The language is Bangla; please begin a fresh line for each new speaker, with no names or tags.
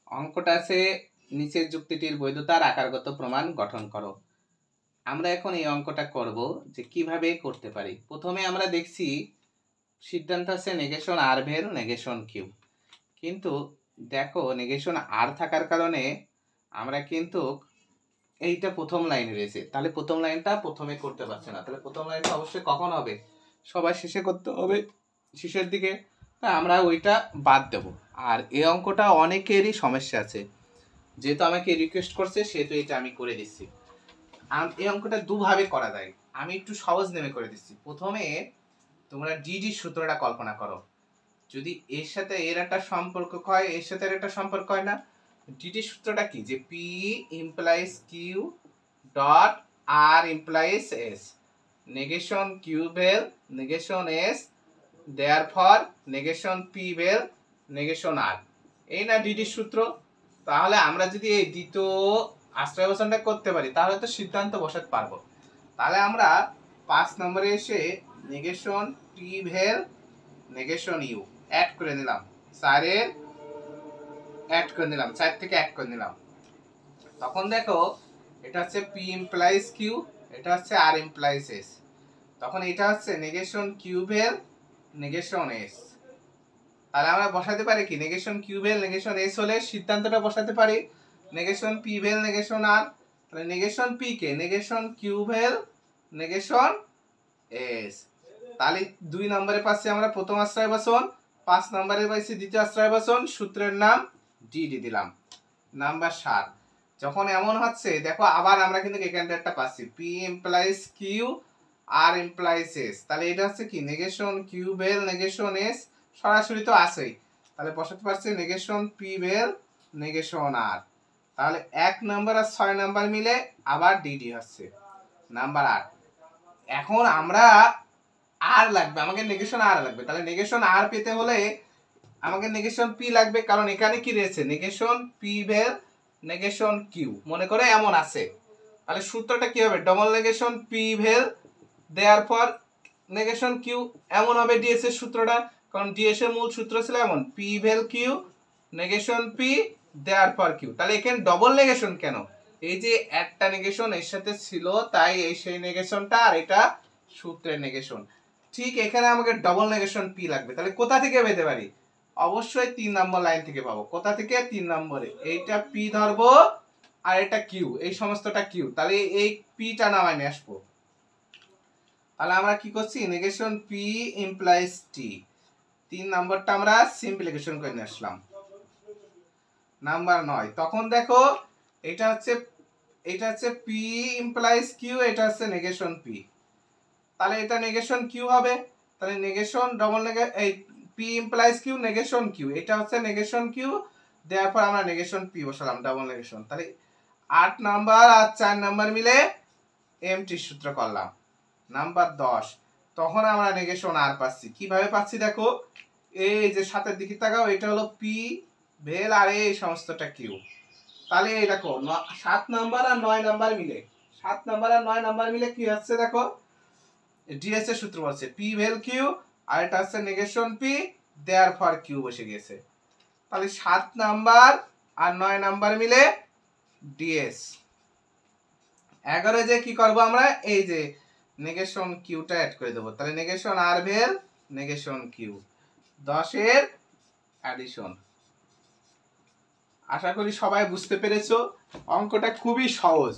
অঙ্কটা আছে নিচের যুক্তিটির বৈধতার আকারগত প্রমাণ গঠন করো। আমরা এখন এই অঙ্কটা করব যে কিভাবে করতে পারি। প্রথমে আমরা দেখছি সিদ্ধান্ত আছে নেগেশন আর ভেল নেগেশন কিউ, কিন্তু দেখো নেগেশন আর থাকার কারণে আমরা কিন্তু এইটা প্রথম লাইনে রয়েছে, তাহলে প্রথম লাইনটা প্রথমে করতে পারছে না, তাহলে প্রথম লাইনটা অবশ্যই কখন হবে, সবার শেষে করতে হবে, শেষের দিকে। আমরা ওইটা বাদ দেব। আর এই অঙ্কটা অনেকেরই সমস্যা আছে, যেহেতু আমাকে রিকোয়েস্ট করছে সেহেতু এটা আমি করে দিচ্ছি। এই অঙ্কটা দুভাবে করা যায়, আমি একটু সহজ নেমে করে দিচ্ছি। প্রথমে তোমরা ডিডি সূত্রটা কল্পনা করো, যদি এর সাথে এর একটা সম্পর্ক হয়, এর সাথে এর একটা সম্পর্ক হয় না। ডিডি সূত্রটা কি, যে P implies Q dot R implies S, negation Q vel negation S, therefore negation P vel negation R, এই না ডিডি সূত্র। তাহলে আমরা যদি এই দ্বিতীয় আশ্রয় বচনটা করতে পারি তাহলে তো সিদ্ধান্ত বসাতে পারবো। তাহলে আমরা 5 নম্বরে এসে negation P vel negation U add করে নিলাম, 4 থেকে 1 করে নিলাম। তখন দেখো এটা হচ্ছে পি ইমপ্লাইজ কিউ, এটা হচ্ছে আর ইমপ্লাইজ এস, তখন এটা হচ্ছে negation Q vel negation S. তাহলে আমরা বসাতে পারি কি, negation Q vel negation S হলে সিদ্ধান্তটা বসাতে পারি negation P vel negation R, তাহলে নেগেশন পি কে negation Q vel negation S. তাহলে 2 নম্বরে পাচ্ছি আমরা প্রথম আশ্রয় বচন, 5 নম্বরে পাইছি দ্বিতীয় আশ্রয় বচন, সূত্রের নাম ডিডি দিলাম। নাম্বার 7, যখন এমন হচ্ছে দেখো আবার আমরা কিন্তু এখানটা একটা পাচ্ছি P implies Q R implies S, তাহলে এটা হচ্ছে কি negation Q vel negation S, সরাসরি তো আছেই, তাহলে বসাতে পারছি negation P vel negation R. তাহলে 1 নম্বর আর 6 নম্বর মিলে আবার ডিডি হচ্ছে। নাম্বার 8, এখন আমরা আর লাগবে, আমাকে নেগেশন আর লাগবে, তাহলে নেগেশন আর পেতে হলে আমাকে নেগেশন পি লাগবে, কারণ এখানে কি রয়েছে negation P vel negation Q, মনে করে এমন আছে। তাহলে সূত্রটা কি হবে, double negation P vel therefore negation Q, এমন হবে ডিএস এর সূত্রটা, কারণ ডিএস এর মূল সূত্র ছিল এমন P vel Q negation P therefore Q. তাহলে এখানে ডবল নেগেশন কেন, এই যে একটা নেগেশন এর সাথে ছিল তাই এই সেই নেগেশনটা, আর এটা সূত্রের নেগেশন। ঠিক এখানে আমাকে ডবল নেগেশন পি লাগবে, তাহলে কোথা থেকে পেতে পারি, অবশ্যই 3 নম্বর লাইন থেকে পাবো। কোথা থেকে, 3 নম্বরে, এইটা পি ধরবো আর এটা কিউ, এই সমস্তটা কিউ, তাহলে এই পিটা নামায় নিয়ে আসবো। তাহলে আমরা কি করছি, নেগেশন পি ইমপ্লাইজ টি, 3 নম্বরটা আমরা সিম্পলিফিকেশন করে নিয়ে আসলাম। নাম্বার 9, তখন দেখো এটা হচ্ছে পি ইমপ্লাইজ কিউ, এটা হচ্ছে নেগেশন পি, তাহলে এটা নেগেশন কিউ হবে, তাহলে নেগেশন ডবল এই P implies Q negation Q, এটা হচ্ছে নেগেশন কিউ, দেয়ারপর আমরা নেগেশন পি বসালাম ডাবল নেগেশন। তাহলে 8 নাম্বার আর 4 নাম্বার মিলে এমটি সূত্র করলাম। নাম্বার 10, তখন আমরা নেগেশন আর পাচ্ছি, কিভাবে পাচ্ছি দেখো, এই যে 7 এর দিকে তাকাও, এটা হলো পি ভেল আর এই সমস্তটা কিউ। তাহলে এই দেখো 7 নাম্বার আর 9 নাম্বার মিলে, 7 নাম্বার আর 9 নাম্বার মিলে কি হচ্ছে দেখো, ডিএস এর সূত্র বলছে পি ভেল কিউ আর এটা হচ্ছে নেগেশন পি দেয়ারফর কিউ বসে গেছে। তাহলে 7 নাম্বার আর 9 নাম্বার মিলে ডিএস। 11 যে কি করব আমরা, এই যে নেগেশন কিউটা অ্যাড করে দেব, তাহলে নেগেশন আর ভেল নেগেশন কিউ, 10 এর অ্যাডিশন। আশা করি সবাই বুঝতে পেরেছো, অঙ্কটা খুবই সহজ।